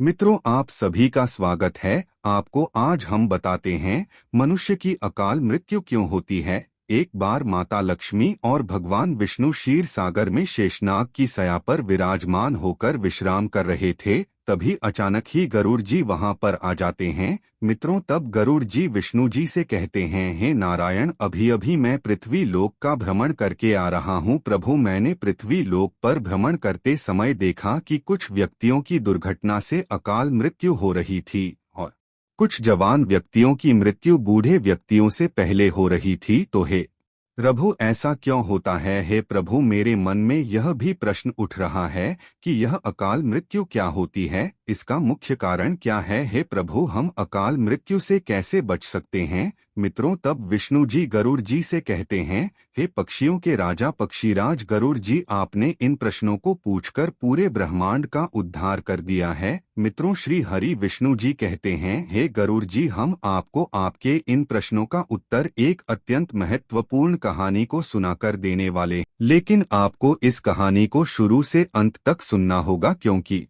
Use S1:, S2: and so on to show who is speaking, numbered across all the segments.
S1: मित्रों, आप सभी का स्वागत है। आपको आज हम बताते हैं मनुष्य की अकाल मृत्यु क्यों होती है। एक बार माता लक्ष्मी और भगवान विष्णु क्षीर सागर में शेषनाग की सया पर विराजमान होकर विश्राम कर रहे थे। तभी अचानक ही गरुड़ जी वहां पर आ जाते हैं। मित्रों, तब गरुड़ जी विष्णु जी से कहते हैं, हे नारायण, अभी अभी मैं पृथ्वी लोक का भ्रमण करके आ रहा हूँ। प्रभु, मैंने पृथ्वी लोक पर भ्रमण करते समय देखा कि कुछ व्यक्तियों की दुर्घटना से अकाल मृत्यु हो रही थी और कुछ जवान व्यक्तियों की मृत्यु बूढ़े व्यक्तियों से पहले हो रही थी। तो हे प्रभु, ऐसा क्यों होता है? हे प्रभु, मेरे मन में यह भी प्रश्न उठ रहा है कि यह अकाल मृत्यु क्या होती है, इसका मुख्य कारण क्या है? हे प्रभु, हम अकाल मृत्यु से कैसे बच सकते हैं? मित्रों, तब विष्णु जी गरुड़ जी से कहते हैं, हे पक्षियों के राजा पक्षीराज गरुड़ जी, आपने इन प्रश्नों को पूछकर पूरे ब्रह्मांड का उद्धार कर दिया है। मित्रों, श्री हरि विष्णु जी कहते हैं, हे गरुड़ जी, हम आपको आपके इन प्रश्नों का उत्तर एक अत्यंत महत्वपूर्ण कहानी को सुनाकर देने वाले, लेकिन आपको इस कहानी को शुरू से अंत तक सुनना होगा, क्योंकि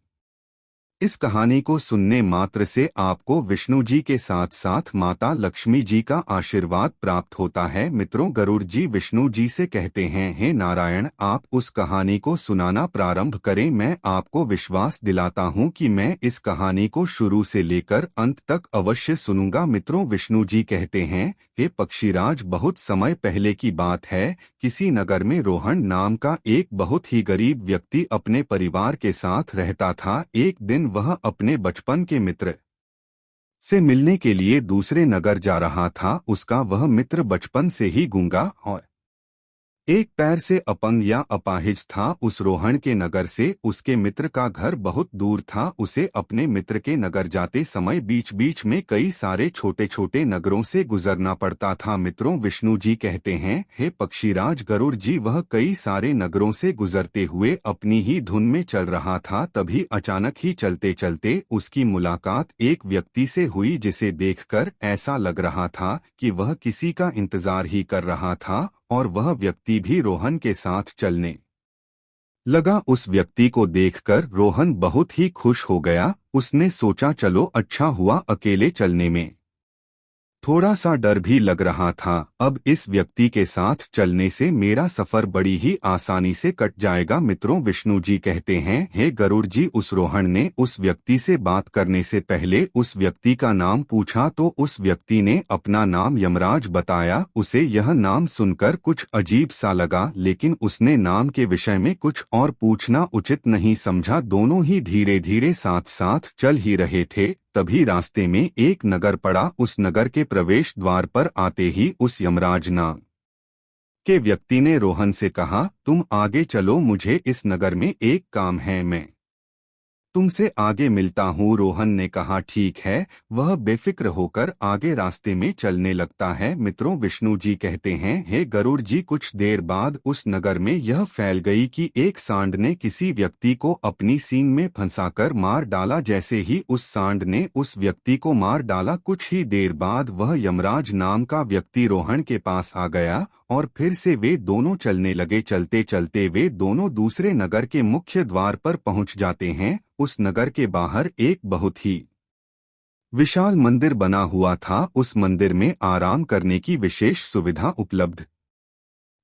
S1: इस कहानी को सुनने मात्र से आपको विष्णु जी के साथ साथ माता लक्ष्मी जी का आशीर्वाद प्राप्त होता है। मित्रों, गरुड़ जी विष्णु जी से कहते हैं, हे नारायण, आप उस कहानी को सुनाना प्रारंभ करें। मैं आपको विश्वास दिलाता हूँ कि मैं इस कहानी को शुरू से लेकर अंत तक अवश्य सुनूंगा। मित्रों, विष्णु जी कहते हैं, हे पक्षीराज, बहुत समय पहले की बात है। किसी नगर में रोहन नाम का एक बहुत ही गरीब व्यक्ति अपने परिवार के साथ रहता था। एक दिन वह अपने बचपन के मित्र से मिलने के लिए दूसरे नगर जा रहा था। उसका वह मित्र बचपन से ही गूंगा और एक पैर से अपंग या अपाहिज था। उस रोहन के नगर से उसके मित्र का घर बहुत दूर था। उसे अपने मित्र के नगर जाते समय बीच बीच में कई सारे छोटे छोटे नगरों से गुजरना पड़ता था। मित्रों, विष्णु जी कहते हैं, हे पक्षीराज गरुड़ जी, वह कई सारे नगरों से गुजरते हुए अपनी ही धुन में चल रहा था। तभी अचानक ही चलते चलते उसकी मुलाकात एक व्यक्ति से हुई, जिसे देखकर ऐसा लग रहा था कि वह किसी का इंतजार ही कर रहा था और वह व्यक्ति भी रोहन के साथ चलने लगा। उस व्यक्ति को देखकर रोहन बहुत ही खुश हो गया। उसने सोचा, चलो अच्छा हुआ, अकेले चलने में थोड़ा सा डर भी लग रहा था। अब इस व्यक्ति के साथ चलने से मेरा सफर बड़ी ही आसानी से कट जाएगा। मित्रों, विष्णु जी कहते हैं, हे गरुड़ जी, उस रोहन ने उस व्यक्ति से बात करने से पहले उस व्यक्ति का नाम पूछा तो उस व्यक्ति ने अपना नाम यमराज बताया। उसे यह नाम सुनकर कुछ अजीब सा लगा, लेकिन उसने नाम के विषय में कुछ और पूछना उचित नहीं समझा। दोनों ही धीरे धीरे साथ साथ चल ही रहे थे। तभी रास्ते में एक नगर पड़ा। उस नगर के प्रवेश द्वार पर आते ही उस यमराज नाम के व्यक्ति ने रोहन से कहा, तुम आगे चलो, मुझे इस नगर में एक काम है, मैं तुमसे आगे मिलता हूँ। रोहन ने कहा, ठीक है। वह बेफिक्र होकर आगे रास्ते में चलने लगता है। मित्रों, विष्णु जी कहते हैं, हे गरुड़ जी, कुछ देर बाद उस नगर में यह फैल गई कि एक सांड ने किसी व्यक्ति को अपनी सींग में फंसाकर मार डाला। जैसे ही उस सांड ने उस व्यक्ति को मार डाला, कुछ ही देर बाद वह यमराज नाम का व्यक्ति रोहन के पास आ गया और फिर से वे दोनों चलने लगे। चलते चलते वे दोनों दूसरे नगर के मुख्य द्वार पर पहुंच जाते हैं। उस नगर के बाहर एक बहुत ही विशाल मंदिर बना हुआ था। उस मंदिर में आराम करने की विशेष सुविधा उपलब्ध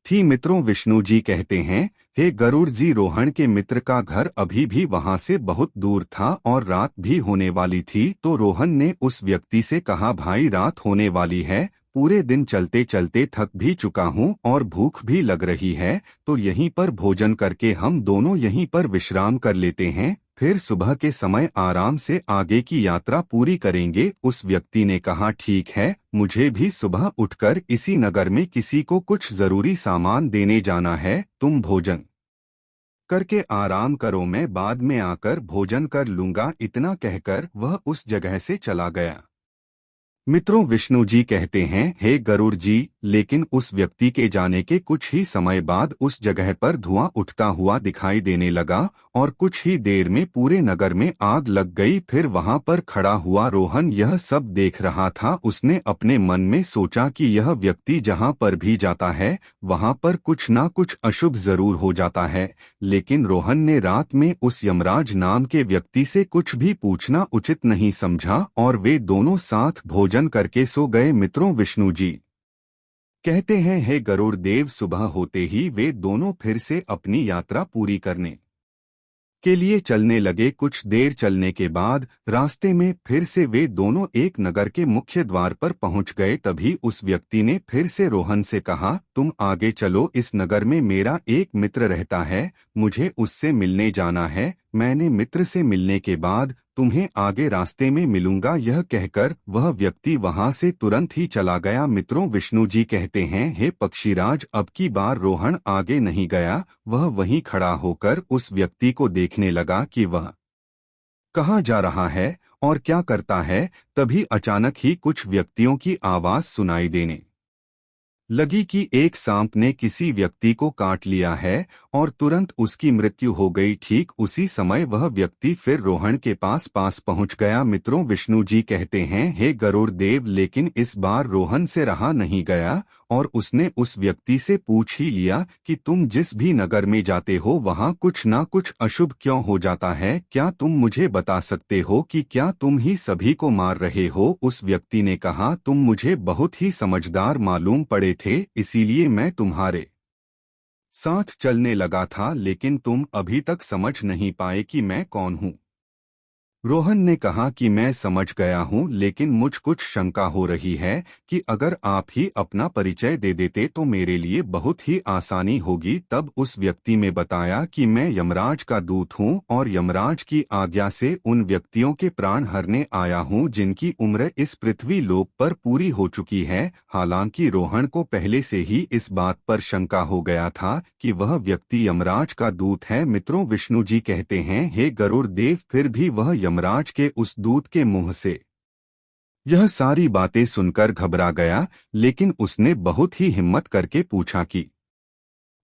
S1: थी। मित्रों, विष्णु जी कहते हैं, हे गरुड़ जी, रोहन के मित्र का घर अभी भी वहां से बहुत दूर था और रात भी होने वाली थी। तो रोहन ने उस व्यक्ति से कहा, भाई, रात होने वाली है, पूरे दिन चलते चलते थक भी चुका हूँ और भूख भी लग रही है, तो यहीं पर भोजन करके हम दोनों यहीं पर विश्राम कर लेते हैं, फिर सुबह के समय आराम से आगे की यात्रा पूरी करेंगे। उस व्यक्ति ने कहा, ठीक है, मुझे भी सुबह उठकर इसी नगर में किसी को कुछ जरूरी सामान देने जाना है। तुम भोजन करके आराम करो, मैं बाद में आकर भोजन कर लूंगा। इतना कहकर वह उस जगह से चला गया। मित्रों, विष्णु जी कहते हैं, हे गरुड़ जी, लेकिन उस व्यक्ति के जाने के कुछ ही समय बाद उस जगह पर धुआं उठता हुआ दिखाई देने लगा और कुछ ही देर में पूरे नगर में आग लग गई। फिर वहां पर खड़ा हुआ रोहन यह सब देख रहा था। उसने अपने मन में सोचा कि यह व्यक्ति जहां पर भी जाता है वहां पर कुछ ना कुछ अशुभ जरूर हो जाता है। लेकिन रोहन ने रात में उस यमराज नाम के व्यक्ति से कुछ भी पूछना उचित नहीं समझा और वे दोनों साथ भोजन करके सो गए। मित्रों, विष्णु जी कहते हैं, हे गरुड़ देव, सुबह होते ही वे दोनों फिर से अपनी यात्रा पूरी करने के लिए चलने लगे। कुछ देर चलने के बाद रास्ते में फिर से वे दोनों एक नगर के मुख्य द्वार पर पहुंच गए। तभी उस व्यक्ति ने फिर से रोहन से कहा, तुम आगे चलो, इस नगर में मेरा एक मित्र रहता है, मुझे उससे मिलने जाना है। मैंने मित्र से मिलने के बाद तुम्हें आगे रास्ते में मिलूंगा। यह कहकर वह व्यक्ति वहां से तुरंत ही चला गया। मित्रों, विष्णु जी कहते हैं, हे पक्षीराज, अब की बार रोहन आगे नहीं गया। वह वहीं खड़ा होकर उस व्यक्ति को देखने लगा कि वह कहाँ जा रहा है और क्या करता है। तभी अचानक ही कुछ व्यक्तियों की आवाज सुनाई देने लगी कि एक सांप ने किसी व्यक्ति को काट लिया है और तुरंत उसकी मृत्यु हो गई। ठीक उसी समय वह व्यक्ति फिर रोहन के पास पहुंच गया। मित्रों, विष्णु जी कहते हैं, हे गरुड़ देव, लेकिन इस बार रोहन से रहा नहीं गया और उसने उस व्यक्ति से पूछ ही लिया कि तुम जिस भी नगर में जाते हो वहां कुछ ना कुछ अशुभ क्यों हो जाता है। क्या तुम मुझे बता सकते हो कि क्या तुम ही सभी को मार रहे हो। उस व्यक्ति ने कहा, तुम मुझे बहुत ही समझदार मालूम पड़े थे, इसीलिए मैं तुम्हारे साथ चलने लगा था, लेकिन तुम अभी तक समझ नहीं पाए कि मैं कौन हूँ। रोहन ने कहा कि मैं समझ गया हूँ, लेकिन मुझ कुछ शंका हो रही है कि अगर आप ही अपना परिचय दे देते तो मेरे लिए बहुत ही आसानी होगी। तब उस व्यक्ति ने बताया कि मैं यमराज का दूत हूँ और यमराज की आज्ञा से उन व्यक्तियों के प्राण हरने आया हूँ जिनकी उम्र इस पृथ्वी लोक पर पूरी हो चुकी है। हालांकि रोहन को पहले से ही इस बात पर शंका हो गया था कि वह व्यक्ति यमराज का दूत है। मित्रों, विष्णु जी कहते हैं, हे गरुड़ देव, फिर भी वह यमराज के उस दूत के मुंह से यह सारी बातें सुनकर घबरा गया, लेकिन उसने बहुत ही हिम्मत करके पूछा कि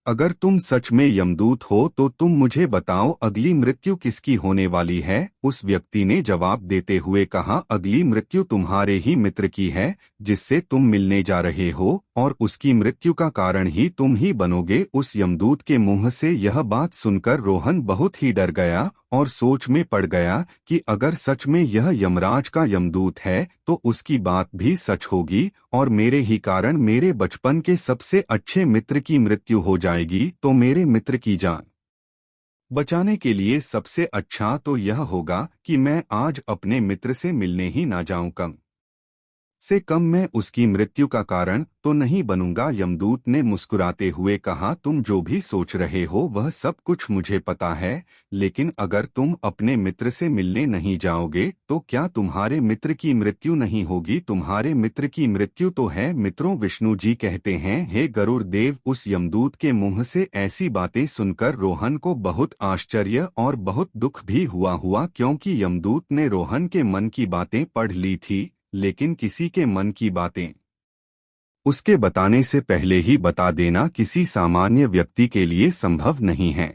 S1: अगर तुम सच में यमदूत हो तो तुम मुझे बताओ, अगली मृत्यु किसकी होने वाली है। उस व्यक्ति ने जवाब देते हुए कहा, अगली मृत्यु तुम्हारे ही मित्र की है जिससे तुम मिलने जा रहे हो और उसकी मृत्यु का कारण ही तुम ही बनोगे। उस यमदूत के मुंह से यह बात सुनकर रोहन बहुत ही डर गया और सोच में पड़ गया कि अगर सच में यह यमराज का यमदूत है तो उसकी बात भी सच होगी और मेरे ही कारण मेरे बचपन के सबसे अच्छे मित्र की मृत्यु हो जाएगी। तो मेरे मित्र की जान बचाने के लिए सबसे अच्छा तो यह होगा कि मैं आज अपने मित्र से मिलने ही ना जाऊं। कम से कम मैं उसकी मृत्यु का कारण तो नहीं बनूंगा। यमदूत ने मुस्कुराते हुए कहा, तुम जो भी सोच रहे हो वह सब कुछ मुझे पता है, लेकिन अगर तुम अपने मित्र से मिलने नहीं जाओगे तो क्या तुम्हारे मित्र की मृत्यु नहीं होगी। तुम्हारे मित्र की मृत्यु तो है। मित्रों, विष्णु जी कहते हैं, हे गरुड़ देव, उस यमदूत के मुंह से ऐसी बातें सुनकर रोहन को बहुत आश्चर्य और बहुत दुख भी हुआ क्योंकि यमदूत ने रोहन के मन की बातें पढ़ ली थी, लेकिन किसी के मन की बातें उसके बताने से पहले ही बता देना किसी सामान्य व्यक्ति के लिए संभव नहीं है।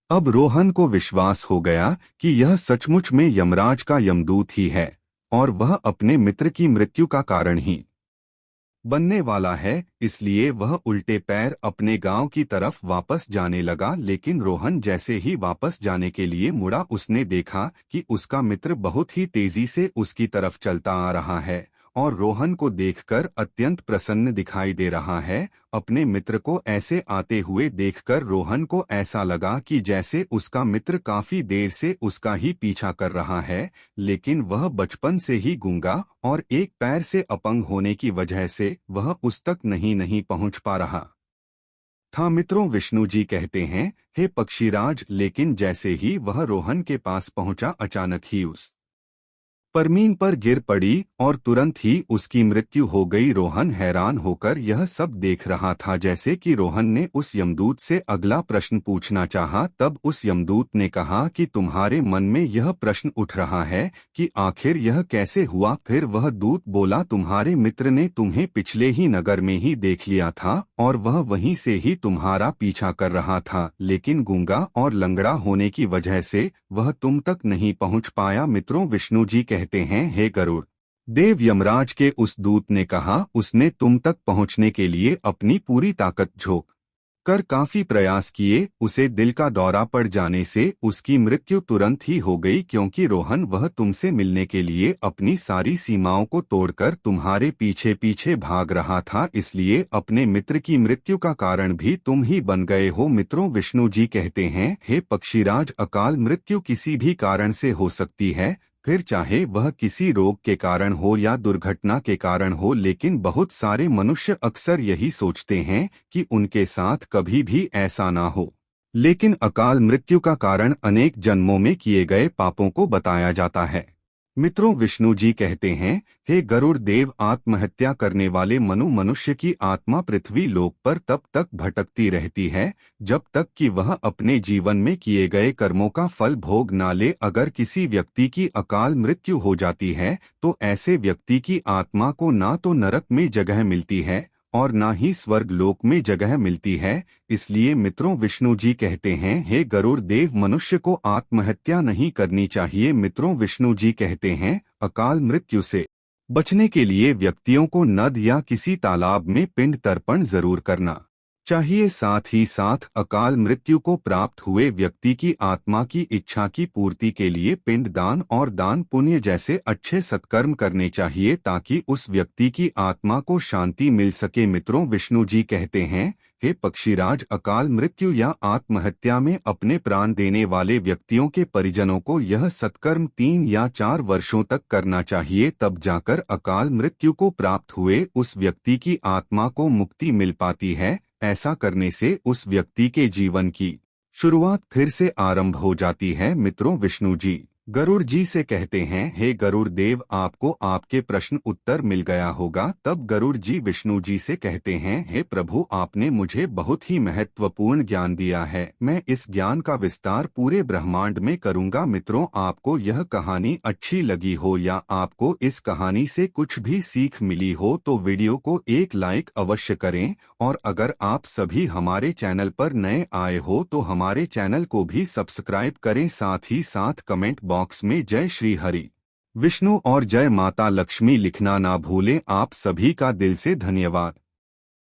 S1: अब रोहन को विश्वास हो गया कि यह सचमुच में यमराज का यमदूत ही है और वह अपने मित्र की मृत्यु का कारण ही बनने वाला है। इसलिए वह उल्टे पैर अपने गांव की तरफ वापस जाने लगा। लेकिन रोहन जैसे ही वापस जाने के लिए मुड़ा, उसने देखा कि उसका मित्र बहुत ही तेजी से उसकी तरफ चलता आ रहा है और रोहन को देखकर अत्यंत प्रसन्न दिखाई दे रहा है। अपने मित्र को ऐसे आते हुए देखकर रोहन को ऐसा लगा कि जैसे उसका मित्र काफी देर से उसका ही पीछा कर रहा है, लेकिन वह बचपन से ही गूंगा और एक पैर से अपंग होने की वजह से वह उस तक नहीं पहुंच पा रहा था। मित्रों, विष्णु जी कहते हैं, हे पक्षीराज, लेकिन जैसे ही वह रोहन के पास पहुंचा, अचानक ही उस परमीन पर गिर पड़ी और तुरंत ही उसकी मृत्यु हो गई। रोहन हैरान होकर यह सब देख रहा था। जैसे कि रोहन ने उस यमदूत से अगला प्रश्न पूछना चाहा, तब उस यमदूत ने कहा कि तुम्हारे मन में यह प्रश्न उठ रहा है कि आखिर यह कैसे हुआ। फिर वह दूत बोला, तुम्हारे मित्र ने तुम्हें पिछले ही नगर में ही देख लिया था और वह वहीं से ही तुम्हारा पीछा कर रहा था, लेकिन गूंगा और लंगड़ा होने की वजह से वह तुम तक नहीं पहुंच पाया। मित्रों, विष्णु जी कहते हैं, हे गरुड़ देव, यमराज के उस दूत ने कहा, उसने तुम तक पहुंचने के लिए अपनी पूरी ताकत झोंक कर काफी प्रयास किए। उसे दिल का दौरा पड़ जाने से उसकी मृत्यु तुरंत ही हो गई, क्योंकि रोहन वह तुमसे मिलने के लिए अपनी सारी सीमाओं को तोड़कर तुम्हारे पीछे पीछे भाग रहा था, इसलिए अपने मित्र की मृत्यु का कारण भी तुम ही बन गए हो। मित्रों, विष्णु जी कहते हैं, हे पक्षीराज, अकाल मृत्यु किसी भी कारण से हो सकती है, फिर चाहे वह किसी रोग के कारण हो या दुर्घटना के कारण हो, लेकिन बहुत सारे मनुष्य अक्सर यही सोचते हैं कि उनके साथ कभी भी ऐसा ना हो। लेकिन अकाल मृत्यु का कारण अनेक जन्मों में किए गए पापों को बताया जाता है। मित्रों, विष्णु जी कहते हैं, हे गरुड़ देव, आत्महत्या करने वाले मनुष्य की आत्मा पृथ्वी लोक पर तब तक भटकती रहती है जब तक कि वह अपने जीवन में किए गए कर्मों का फल भोग ना ले। अगर किसी व्यक्ति की अकाल मृत्यु हो जाती है तो ऐसे व्यक्ति की आत्मा को ना तो नरक में जगह मिलती है और ना ही स्वर्ग लोक में जगह मिलती है। इसलिए मित्रों, विष्णु जी कहते हैं, हे गरुड़ देव, मनुष्य को आत्महत्या नहीं करनी चाहिए। मित्रों, विष्णु जी कहते हैं, अकाल मृत्यु से बचने के लिए व्यक्तियों को नद या किसी तालाब में पिंड तर्पण जरूर करना चाहिए। साथ ही साथ अकाल मृत्यु को प्राप्त हुए व्यक्ति की आत्मा की इच्छा की पूर्ति के लिए पिंड दान और दान पुण्य जैसे अच्छे सत्कर्म करने चाहिए, ताकि उस व्यक्ति की आत्मा को शांति मिल सके। मित्रों, विष्णु जी कहते हैं, हे पक्षीराज, अकाल मृत्यु या आत्महत्या में अपने प्राण देने वाले व्यक्तियों के परिजनों को यह सत्कर्म 3 या 4 वर्षों तक करना चाहिए, तब जाकर अकाल मृत्यु को प्राप्त हुए उस व्यक्ति की आत्मा को मुक्ति मिल पाती है। ऐसा करने से उस व्यक्ति के जीवन की शुरुआत फिर से आरंभ हो जाती है। मित्रों, विष्णु जी गरुड़ जी से कहते हैं, हे गरुड़ देव, आपको आपके प्रश्न उत्तर मिल गया होगा। तब गरुड़ जी विष्णु जी से कहते हैं, हे प्रभु, आपने मुझे बहुत ही महत्वपूर्ण ज्ञान दिया है, मैं इस ज्ञान का विस्तार पूरे ब्रह्मांड में करूंगा। मित्रों, आपको यह कहानी अच्छी लगी हो या आपको इस कहानी से कुछ भी सीख मिली हो तो वीडियो को एक लाइक अवश्य करें, और अगर आप सभी हमारे चैनल पर नए आए हो तो हमारे चैनल को भी सब्सक्राइब करें। साथ ही साथ कमेंट बॉक्स में जय श्री हरि विष्णु और जय माता लक्ष्मी लिखना ना भूलें। आप सभी का दिल से धन्यवाद।